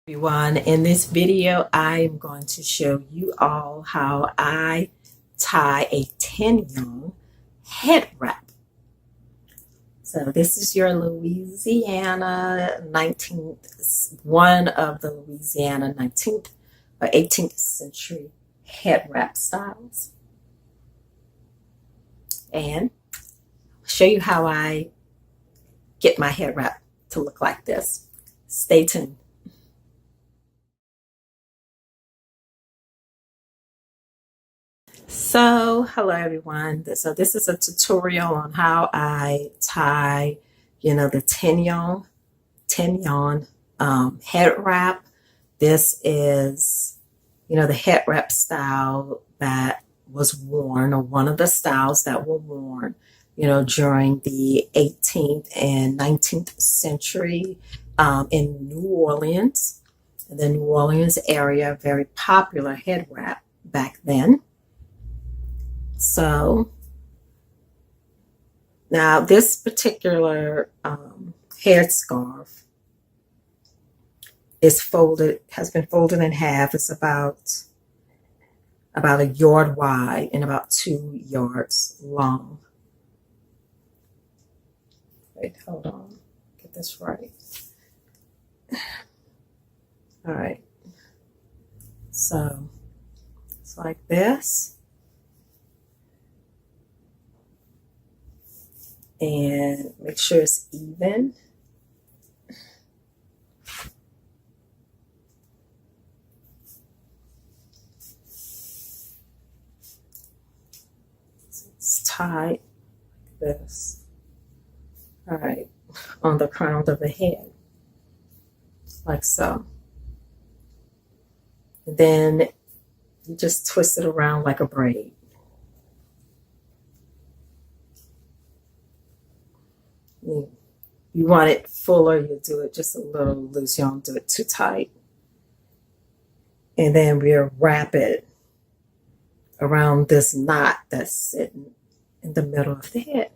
Everyone, in this video I'm going to show you all how I tie a Tignon head wrap. So this is your Louisiana 19th, one of the Louisiana 19th or 18th century head wrap styles. And I'll show you how I get my head wrap to look like this. Stay tuned. So hello everyone. So this is a tutorial on how I tie, the Tignon head wrap. This is, the head wrap style that was worn, or one of the styles that were worn, during the 18th and 19th century in New Orleans, the New Orleans area, very popular head wrap back then. So now this particular headscarf is has been folded in half. It's about a yard wide and about 2 yards long. Wait, hold on, get this right. All right, so it's like this. And make sure it's even. So it's tied like this. All right, on the crown of the head, like so. And then you just twist it around like a braid. You want it fuller, you do it just a little loose. You don't do it too tight. And then we'll wrap it around this knot that's sitting in the middle of the head.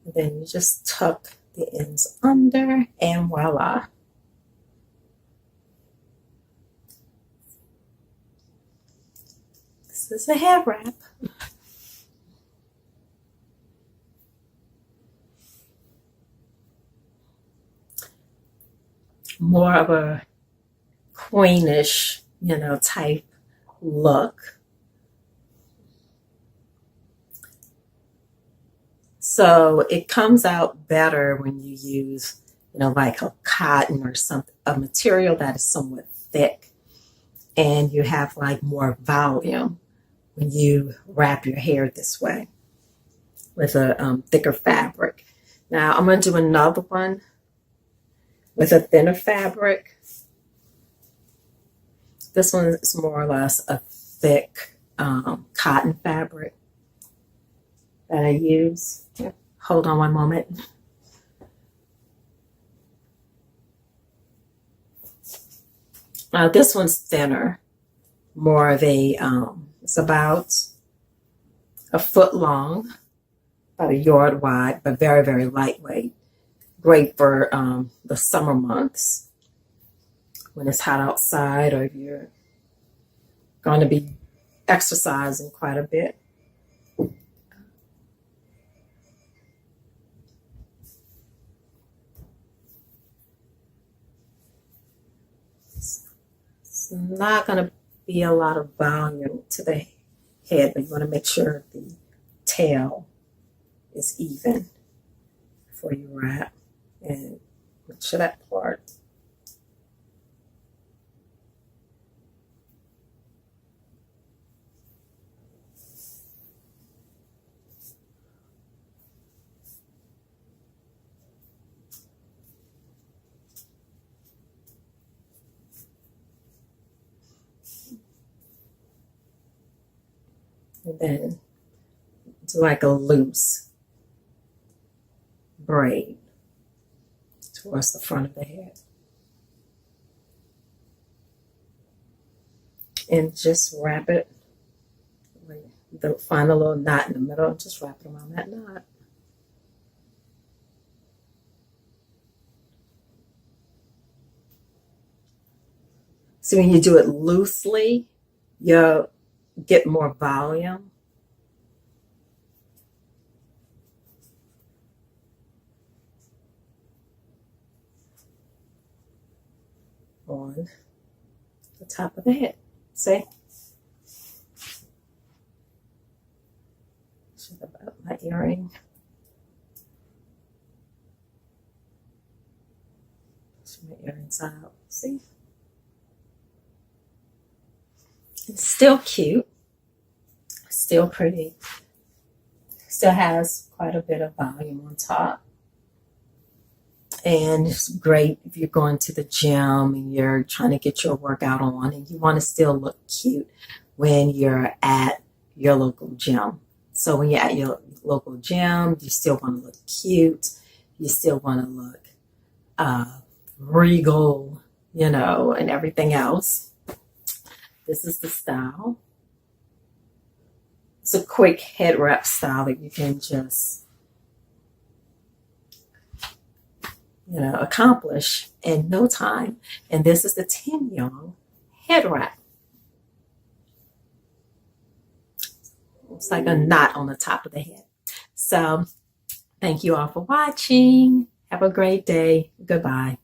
And then you just tuck the ends under, and voila. This is a head wrap. More of a queenish, type look. So it comes out better when you use, like a cotton or a material that is somewhat thick, and you have like more volume when you wrap your hair this way with a thicker fabric. Now I'm going to do another one with a thinner fabric. This one is more or less a thick cotton fabric that I use. Here, hold on one moment. This one's thinner, more of a, it's about a foot long, about a yard wide, but very, very lightweight. Great for the summer months when it's hot outside, or if you're going to be exercising quite a bit. It's not going to be a lot of volume to the head, but you want to make sure the tail is even before you wrap. And make sure that part. And then do like a loose braid towards the front of the head. And just wrap it, find a little knot in the middle and just wrap it around that knot. So when you do it loosely, you'll get more volume. On the top of the head. See? Should have about my earring. My earrings out. See? It's still cute. Still pretty. Still has quite a bit of volume on top. And it's great if you're going to the gym and you're trying to get your workout on and you want to still look cute when you're at your local gym. So when you're at your local gym, you still want to look cute. You still want to look regal, you know, and everything else. This is the style. It's a quick head wrap style that you can just, you know, accomplish in no time. And this is the Tignon Headwrap. It's like a knot on the top of the head. So thank you all for watching. Have a great day. Goodbye.